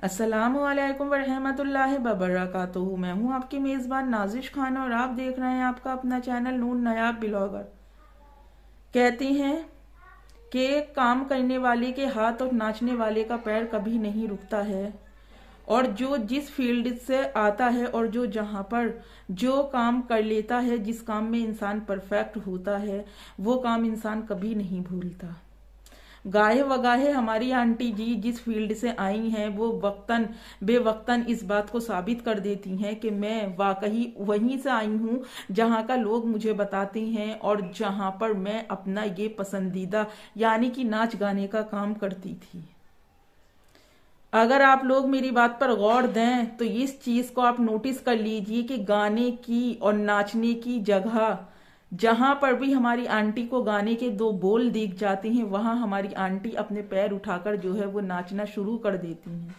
अस्सलामुअलैकुम वरहमतुल्लाहि वबरकातुहू। मैं हूँ आपकी मेज़बान नाजिश खान और आप देख रहे हैं आपका अपना चैनल नून नायाब ब्लॉगर। कहती हैं कि काम करने वाले के हाथ और नाचने वाले का पैर कभी नहीं रुकता है, और जो जिस फील्ड से आता है और जो जहाँ पर जो काम कर लेता है, जिस काम में इंसान परफेक्ट होता है, वो काम इंसान कभी नहीं भूलता। गाहे वगाहे हमारी आंटी जी जिस फील्ड से आई हैं वो वक्तन बेवक्तन इस बात को साबित कर देती हैं कि मैं वाकई वहीं से आई हूँ जहाँ का लोग मुझे बताते हैं और जहाँ पर मैं अपना ये पसंदीदा यानी कि नाच गाने का काम करती थी। अगर आप लोग मेरी बात पर गौर दें तो इस चीज को आप नोटिस कर लीजिए कि गाने की और नाचने की जगह जहां पर भी हमारी आंटी को गाने के दो बोल दिख जाते हैं, वहां हमारी आंटी अपने पैर उठाकर जो है वो नाचना शुरू कर देती हैं।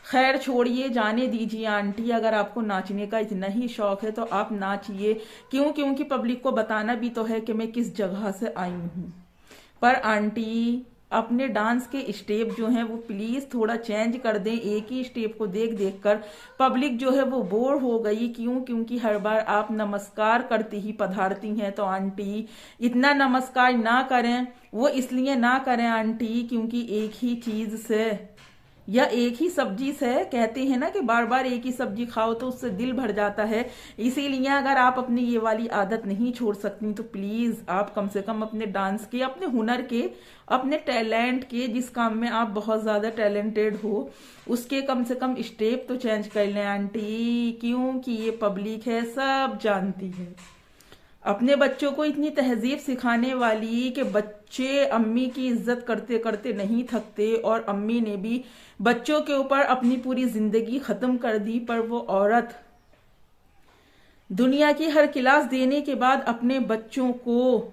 खैर छोड़िए, जाने दीजिए आंटी, अगर आपको नाचने का इतना ही शौक है तो आप नाचिए। क्योंकि पब्लिक को बताना भी तो है कि मैं किस जगह से आई हूँ। पर आंटी अपने डांस के स्टेप जो हैं वो प्लीज थोड़ा चेंज कर दें। एक ही स्टेप को देख देख कर पब्लिक जो है वो बोर हो गई। क्योंकि हर बार आप नमस्कार करती ही पधारती हैं। तो आंटी इतना नमस्कार ना करें। वो इसलिए ना करें आंटी क्योंकि एक ही चीज से या एक ही सब्जी से कहते हैं ना कि बार बार एक ही सब्जी खाओ तो उससे दिल भर जाता है। इसीलिए अगर आप अपनी ये वाली आदत नहीं छोड़ सकती तो प्लीज आप कम से कम अपने डांस के, अपने हुनर के, अपने टैलेंट के, जिस काम में आप बहुत ज्यादा टैलेंटेड हो, उसके कम से कम स्टेप तो चेंज कर लें आंटी। क्योंकि ये पब्लिक है, सब जानती है। अपने बच्चों को इतनी तहजीब सिखाने वाली कि बच्चे अम्मी की इज्जत करते करते नहीं थकते, और अम्मी ने भी बच्चों के ऊपर अपनी पूरी जिंदगी खत्म कर दी। पर वो औरत दुनिया की हर क्लास देने के बाद अपने बच्चों को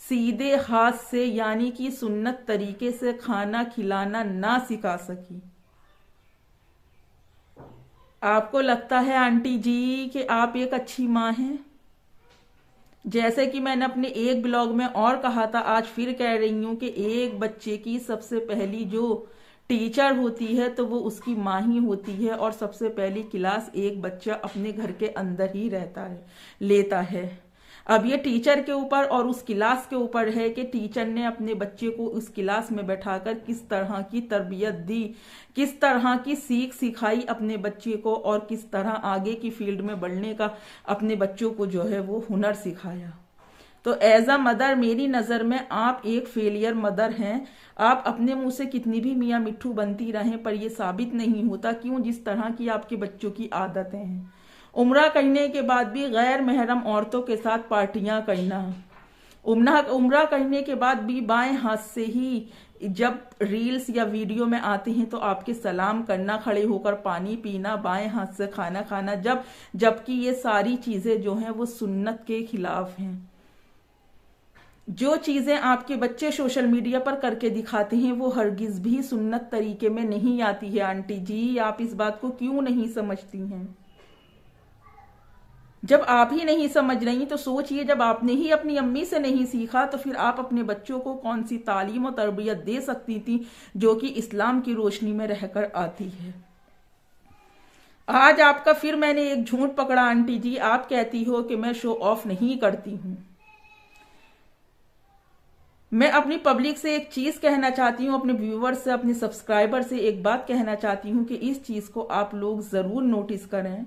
सीधे हाथ से यानी कि सुन्नत तरीके से खाना खिलाना ना सिखा सकी। आपको लगता है आंटी जी कि आप एक अच्छी माँ हैं? जैसे कि मैंने अपने एक ब्लॉग में और कहा था, आज फिर कह रही हूं कि एक बच्चे की सबसे पहली जो टीचर होती है तो वो उसकी माँ ही होती है, और सबसे पहली क्लास एक बच्चा अपने घर के अंदर ही लेता है। अब ये टीचर के ऊपर और उस क्लास के ऊपर है कि टीचर ने अपने बच्चे को उस क्लास में बैठाकर किस तरह की तरबियत दी, किस तरह की सीख सिखाई अपने बच्चे को, और किस तरह आगे की फील्ड में बढ़ने का अपने बच्चों को जो है वो हुनर सिखाया। तो एज अ मदर मेरी नजर में आप एक फेलियर मदर हैं। आप अपने मुंह से कितनी भी मियाँ मिट्ठू बनती रहें पर यह साबित नहीं होता जिस तरह की आपके बच्चों की आदतें हैं। उम्रा करने के बाद भी गैर महरम औरतों के साथ पार्टियां करना, उम्रा करने के बाद भी बाएं हाथ से ही जब रील्स या वीडियो में आते हैं तो आपके सलाम करना, खड़े होकर पानी पीना, बाएं हाथ से खाना खाना, जबकि ये सारी चीजें जो हैं वो सुन्नत के खिलाफ हैं। जो चीजें आपके बच्चे सोशल मीडिया पर करके दिखाते हैं वो हरगिज भी सुन्नत तरीके में नहीं आती है। आंटी जी आप इस बात को क्यों नहीं समझती हैं? जब आप ही नहीं समझ रही तो सोचिए, जब आपने ही अपनी अम्मी से नहीं सीखा तो फिर आप अपने बच्चों को कौन सी तालीम और तरबियत दे सकती थी जो कि इस्लाम की रोशनी में रहकर आती है। आज आपका फिर मैंने एक झूठ पकड़ा आंटी जी। आप कहती हो कि मैं शो ऑफ नहीं करती हूं। मैं अपनी पब्लिक से एक चीज कहना चाहती हूँ, अपने व्यूवर्स से, अपने सब्सक्राइबर से एक बात कहना चाहती हूँ कि इस चीज को आप लोग जरूर नोटिस करें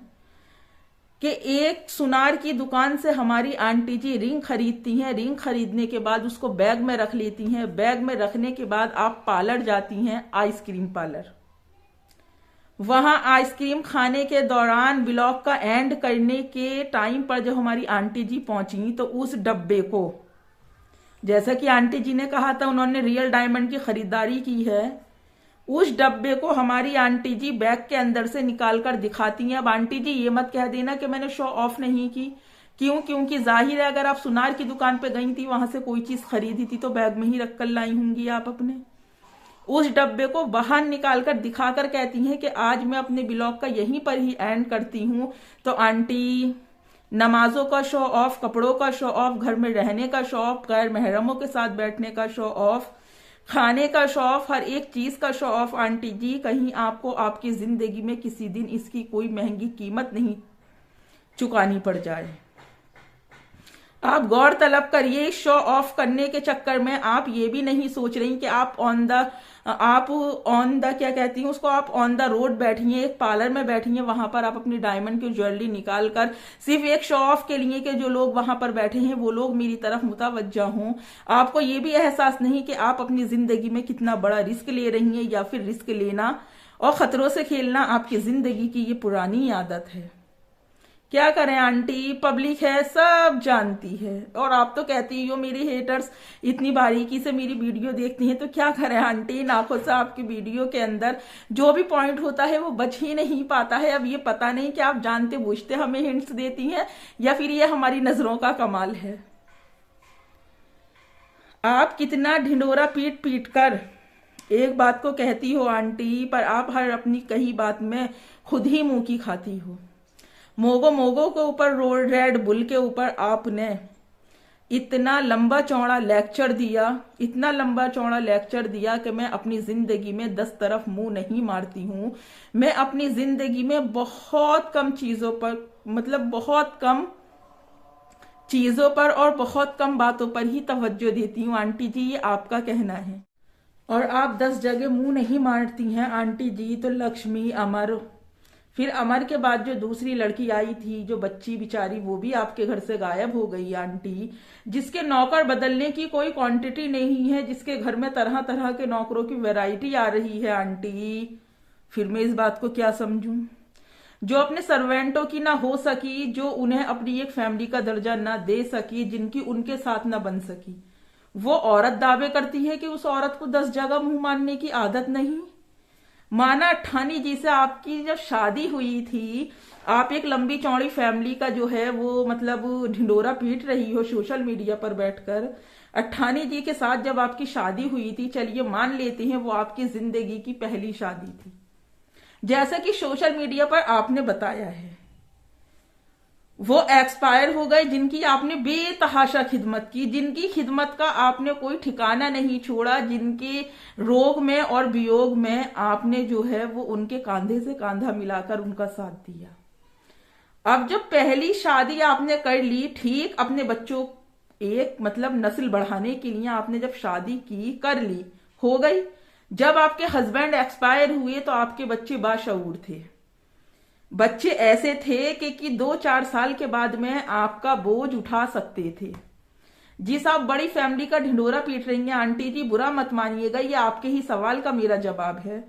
कि एक सुनार की दुकान से हमारी आंटी जी रिंग खरीदती हैं। रिंग खरीदने के बाद उसको बैग में रख लेती हैं। बैग में रखने के बाद आप पार्लर जाती हैं, आइसक्रीम पार्लर। वहां आइसक्रीम खाने के दौरान ब्लॉग का एंड करने के टाइम पर जब हमारी आंटी जी पहुंची तो उस डब्बे को, जैसा कि आंटी जी ने कहा था उन्होंने रियल डायमंड की खरीदारी की है, उस डब्बे को हमारी आंटी जी बैग के अंदर से निकाल कर दिखाती हैं। अब आंटी जी ये मत कह देना कि मैंने शो ऑफ नहीं की। क्योंकि जाहिर है अगर आप सुनार की दुकान पे गई थी, वहां से कोई चीज खरीदी थी तो बैग में ही रख कर लाई होंगी आप अपने। उस डब्बे को बाहर निकाल कर दिखाकर कहती हैं कि आज मैं अपने ब्लॉग का यहीं पर ही एंड करती हूँ। तो आंटी नमाजों का शो ऑफ, कपड़ों का शो ऑफ, घर में रहने का शो ऑफ, गैर महरमों के साथ बैठने का शो ऑफ, खाने का शो ऑफ, हर एक चीज का शो ऑफ आंटी जी, कहीं आपको आपकी जिंदगी में किसी दिन इसकी कोई महंगी कीमत नहीं चुकानी पड़ जाए। आप गौर तलब करिए, शो ऑफ करने के चक्कर में आप ये भी नहीं सोच रही कि आप ऑन द क्या कहती हैं उसको, आप ऑन द रोड बैठी हैं, एक पार्लर में बैठी हैं, वहां पर आप अपनी डायमंड की ज्वेलरी निकाल कर सिर्फ एक शो ऑफ के लिए कि जो लोग वहां पर बैठे हैं वो लोग मेरी तरफ मुतवज्जा हों। आपको ये भी एहसास नहीं कि आप अपनी जिंदगी में कितना बड़ा रिस्क ले रही हैं, या फिर रिस्क लेना और खतरों से खेलना आपकी जिंदगी की ये पुरानी आदत है। क्या करें आंटी, पब्लिक है, सब जानती है, और आप तो कहती हो मेरी हेटर्स इतनी बारीकी से मेरी वीडियो देखती हैं, तो क्या करें आंटी, नाखुद से आपकी वीडियो के अंदर जो भी पॉइंट होता है वो बच ही नहीं पाता है। अब ये पता नहीं कि आप जानते बूझते हमें हिंट्स देती हैं या फिर ये हमारी नजरों का कमाल है। आप कितना ढिंडोरा पीट पीट कर एक बात को कहती हो आंटी, पर आप हर अपनी कही बात में खुद ही मुंह की खाती हो। मोगो मोगो के ऊपर, रोड रेड बुल के ऊपर आपने इतना लंबा चौड़ा लेक्चर दिया, इतना लंबा चौड़ा लेक्चर दिया कि मैं अपनी जिंदगी में 10 तरफ मुंह नहीं मारती हूं। मैं अपनी जिंदगी में बहुत कम चीजों पर, मतलब बहुत कम चीजों पर और बहुत कम बातों पर ही तवज्जो देती हूँ आंटी जी, ये आपका कहना है। और आप 10 जगह मुंह नहीं मारती हैं आंटी जी, तो लक्ष्मी, अमर, फिर अमर के बाद जो दूसरी लड़की आई थी, जो बच्ची बेचारी, वो भी आपके घर से गायब हो गई आंटी, जिसके नौकर बदलने की कोई क्वांटिटी नहीं है, जिसके घर में तरह तरह के नौकरों की वैरायटी आ रही है आंटी। फिर मैं इस बात को क्या समझूं? जो अपने सर्वेंटों की ना हो सकी, जो उन्हें अपनी एक फैमिली का दर्जा ना दे सकी, जिनकी उनके साथ ना बन सकी, वो औरत दावे करती है कि उस औरत को 10 जगह मुंह मारने की आदत नहीं। माना अठानी जी से आपकी जब शादी हुई थी, आप एक लंबी चौड़ी फैमिली का जो है वो मतलब ढिंडोरा पीट रही हो सोशल मीडिया पर बैठकर। अठानी जी के साथ जब आपकी शादी हुई थी, चलिए मान लेते हैं वो आपकी जिंदगी की पहली शादी थी, जैसा कि सोशल मीडिया पर आपने बताया है। वो एक्सपायर हो गए जिनकी आपने बेतहाशा खिदमत की, जिनकी खिदमत का आपने कोई ठिकाना नहीं छोड़ा, जिनके रोग में और वियोग में आपने जो है वो उनके कांधे से कांधा मिलाकर उनका साथ दिया। अब जब पहली शादी आपने कर ली, ठीक, अपने बच्चों एक मतलब नस्ल बढ़ाने के लिए आपने जब शादी की, कर ली, हो गई। जब आपके हस्बैंड एक्सपायर हुए तो आपके बच्चे बाशऊर थे, बच्चे ऐसे थे कि 2-4 साल के बाद में आपका बोझ उठा सकते थे। जिस आप बड़ी फैमिली का ढिंडोरा पीट रही हैं आंटी जी, बुरा मत मानिएगा, ये आपके ही सवाल का मेरा जवाब है।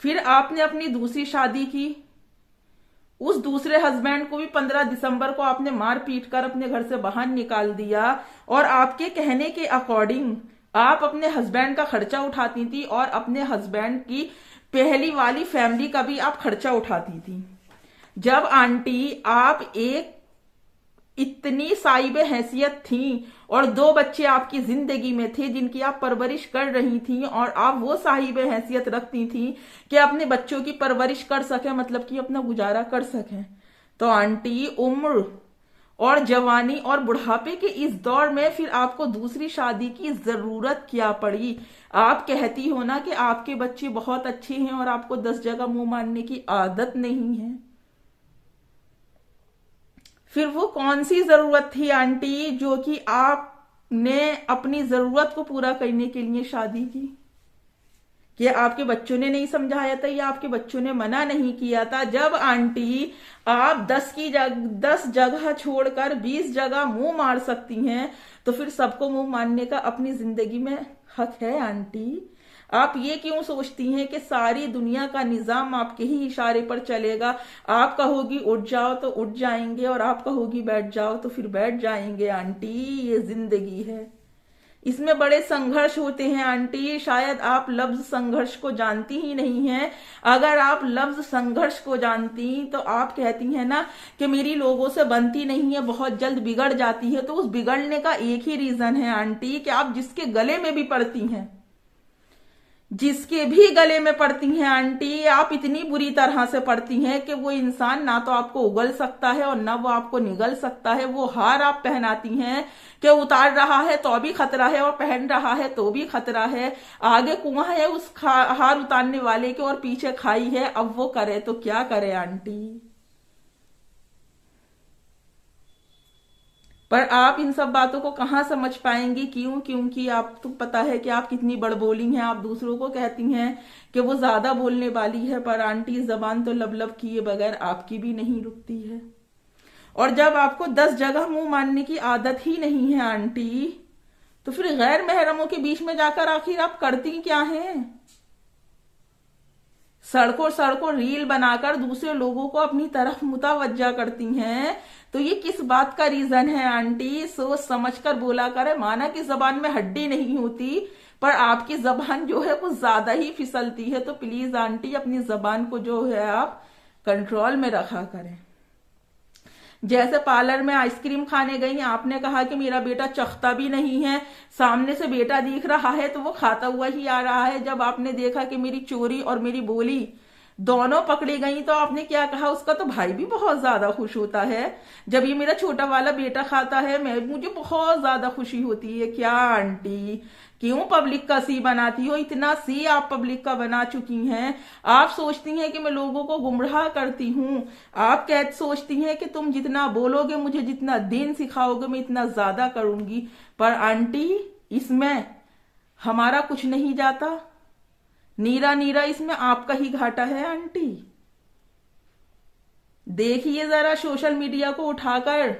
फिर आपने अपनी दूसरी शादी की, उस दूसरे हस्बैंड को भी 15 दिसंबर को आपने मार पीट कर अपने घर से बाहर निकाल दिया, और आपके कहने के अकॉर्डिंग आप अपने हस्बैंड का खर्चा उठाती थी और अपने हस्बैंड की पहली वाली फैमिली का भी आप खर्चा उठाती थी। जब आंटी आप एक इतनी साहिब हैसियत थी और 2 बच्चे आपकी जिंदगी में थे जिनकी आप परवरिश कर रही थी, और आप वो साहिब हैसियत रखती थी कि अपने बच्चों की परवरिश कर सकें, मतलब कि अपना गुजारा कर सकें, तो आंटी उम्र और जवानी और बुढ़ापे के इस दौर में फिर आपको दूसरी शादी की जरूरत क्या पड़ी? आप कहती हो ना कि आपके बच्चे बहुत अच्छे हैं और आपको 10 जगह मुंह मारने की आदत नहीं है। फिर वो कौन सी जरूरत थी आंटी जो कि आपने अपनी जरूरत को पूरा करने के लिए शादी की? कि आपके बच्चों ने नहीं समझाया था या आपके बच्चों ने मना नहीं किया था? जब आंटी आप 10 जगह छोड़कर 20 जगह मुंह मार सकती हैं, तो फिर सबको मुंह मारने का अपनी जिंदगी में हक है आंटी। आप ये क्यों सोचती हैं कि सारी दुनिया का निजाम आपके ही इशारे पर चलेगा? आप कहोगी उठ जाओ तो उठ जाएंगे, और आप कहोगी बैठ जाओ तो फिर बैठ जाएंगे आंटी। ये जिंदगी है, इसमें बड़े संघर्ष होते हैं आंटी। शायद आप लफ्ज संघर्ष को जानती ही नहीं हैं। अगर आप लफ्ज संघर्ष को जानती तो आप कहती हैं ना कि मेरी लोगों से बनती नहीं है, बहुत जल्द बिगड़ जाती है, तो उस बिगड़ने का एक ही रीजन है आंटी कि आप जिसके गले में भी पड़ती हैं, जिसके भी गले में पड़ती हैं आंटी, आप इतनी बुरी तरह से पड़ती हैं कि वो इंसान ना तो आपको उगल सकता है और ना वो आपको निगल सकता है। वो हार आप पहनाती हैं कि उतार रहा है तो भी खतरा है और पहन रहा है तो भी खतरा है। आगे कुआं है उस हार उतारने वाले के और पीछे खाई है। अब वो करे तो क्या करे आंटी। पर आप इन सब बातों को कहाँ समझ पाएंगी। क्यों? क्योंकि आप तो पता है कि आप कितनी बड़बोली हैं। आप दूसरों को कहती हैं कि वो ज्यादा बोलने वाली है, पर आंटी जबान तो लब लब किए बगैर आपकी भी नहीं रुकती है। और जब आपको 10 जगह मुंह मारने की आदत ही नहीं है आंटी, तो फिर गैर महरमों के बीच में जाकर आखिर आप करती क्या हैं? सड़कों सड़कों रील बनाकर दूसरे लोगों को अपनी तरफ मुतवज्जा करती हैं। तो ये किस बात का रीजन है आंटी? सोच समझ कर बोला करे। माना कि जबान में हड्डी नहीं होती, पर आपकी जबान जो है वो ज्यादा ही फिसलती है। तो प्लीज आंटी अपनी जबान को जो है आप कंट्रोल में रखा करें। जैसे पार्लर में आइसक्रीम खाने गई, आपने कहा कि मेरा बेटा चखता भी नहीं है, सामने से बेटा दिख रहा है तो वो खाता हुआ ही आ रहा है। जब आपने देखा कि मेरी चोरी और मेरी बोली दोनों पकड़ी गई तो आपने क्या कहा? उसका तो भाई भी बहुत ज्यादा खुश होता है। जब ये मेरा छोटा वाला बेटा खाता है मुझे बहुत ज्यादा खुशी होती है। क्या आंटी, क्यों पब्लिक का सी बनाती हो? इतना सी आप पब्लिक का बना चुकी हैं। आप सोचती हैं कि मैं लोगों को गुमराह करती हूं। आप सोचती हैं कि तुम जितना बोलोगे, मुझे जितना दिन सिखाओगे, मैं इतना ज्यादा करूंगी। पर आंटी इसमें हमारा कुछ नहीं जाता। नीरा नीरा इसमें आपका ही घाटा है आंटी। देखिए जरा सोशल मीडिया को उठाकर।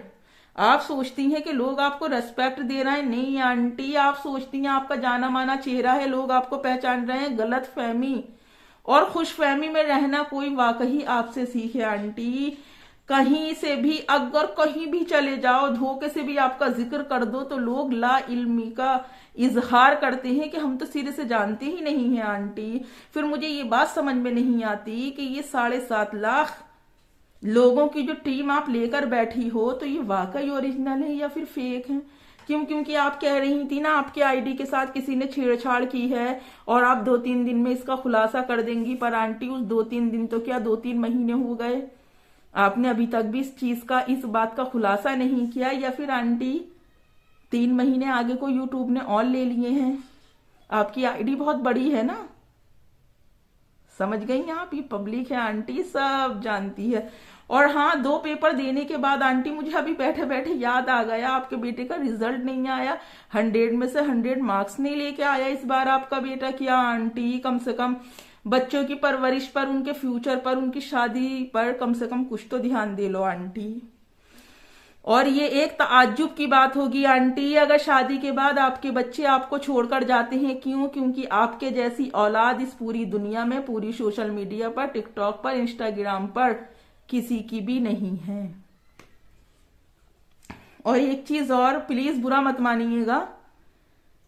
आप सोचती हैं कि लोग आपको रेस्पेक्ट दे रहे हैं। नहीं आंटी, आप सोचती हैं आपका जाना माना चेहरा है, लोग आपको पहचान रहे हैं। गलत फहमी और खुश फहमी में रहना कोई वाकई आपसे सीखे आंटी। कहीं से भी अगर कहीं भी चले जाओ, धोखे से भी आपका जिक्र कर दो तो लोग ला इल्मी का इजहार करते हैं कि हम तो सिरे से जानते ही नहीं है आंटी। फिर मुझे ये बात समझ में नहीं आती कि ये 7.5 लाख लोगों की जो टीम आप लेकर बैठी हो, तो ये वाकई ओरिजिनल है या फिर फेक है? क्यों? क्योंकि आप कह रही थी ना आपके आईडी के साथ किसी ने छेड़छाड़ की है और आप 2-3 दिन में इसका खुलासा कर देंगी। पर आंटी उस 2-3 दिन तो क्या 2-3 महीने हो गए, आपने अभी तक भी इस चीज का, इस बात का खुलासा नहीं किया। या फिर आंटी 3 महीने आगे को यूट्यूब ने और ले लिए हैं? आपकी आईडी बहुत बड़ी है ना, समझ गई आप? ये पब्लिक है आंटी, सब जानती है। और हाँ, 2 पेपर देने के बाद आंटी मुझे अभी बैठे बैठे याद आ गया, आपके बेटे का रिजल्ट नहीं आया। 100 में से 100 मार्क्स नहीं लेके आया इस बार आपका बेटा। क्या आंटी, कम से कम बच्चों की परवरिश पर, उनके फ्यूचर पर, उनकी शादी पर कम से कम कुछ तो ध्यान दे लो आंटी। और ये एक ताज्जुब की बात होगी आंटी अगर शादी के बाद आपके बच्चे आपको छोड़कर जाते हैं। क्यों? क्योंकि आपके जैसी औलाद इस पूरी दुनिया में, पूरी सोशल मीडिया पर, टिकटॉक पर, इंस्टाग्राम पर किसी की भी नहीं है। और एक चीज और, प्लीज बुरा मत मानिएगा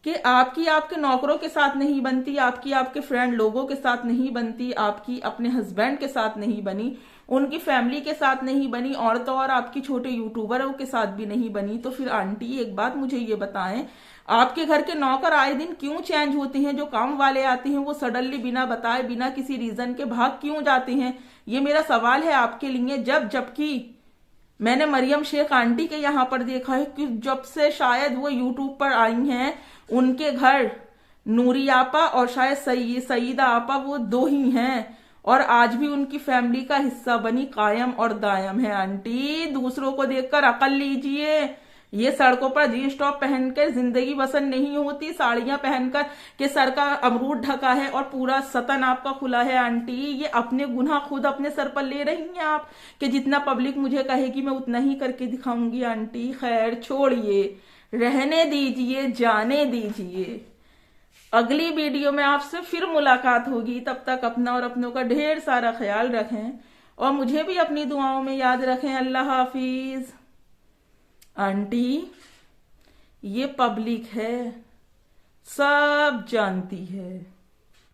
कि आपकी आपके नौकरों के साथ नहीं बनती, आपकी आपके फ्रेंड लोगों के साथ नहीं बनती, आपकी अपने हस्बैंड के साथ नहीं बनी, उनकी फैमिली के साथ नहीं बनी, और तो और आपकी छोटे यूट्यूबरों के साथ भी नहीं बनी। तो फिर आंटी एक बात मुझे ये बताएं, आपके घर के नौकर आए दिन क्यों चेंज होते हैं? जो काम वाले आते हैं वो सडनली बिना बताए, बिना किसी रीजन के भाग क्यों जाते हैं? ये मेरा सवाल है आपके लिए। जबकि मैंने मरियम शेख आंटी के यहाँ पर देखा है कि जब से शायद वो यूट्यूब पर आई हैं, उनके घर नूरी आपा और शायद सईदा आपा, वो 2 ही हैं, और आज भी उनकी फैमिली का हिस्सा बनी कायम और दायम है। आंटी दूसरों को देखकर अकल लीजिए। ये सड़कों पर जींस टॉप पहनकर जिंदगी बसर नहीं होती, साड़ियां पहनकर के सर का अमरूद ढका है और पूरा सतन आपका खुला है। आंटी ये अपने गुनाह खुद अपने सर पर ले रही हैं आप, कि जितना पब्लिक मुझे कहेगी मैं उतना ही करके दिखाऊंगी। आंटी खैर छोड़िए, रहने दीजिए, जाने दीजिए। अगली वीडियो में आपसे फिर मुलाकात होगी। तब तक अपना और अपनों का ढेर सारा ख्याल रखें और मुझे भी अपनी दुआओं में याद रखें। अल्लाह हाफिज। आंटी ये पब्लिक है, सब जानती है।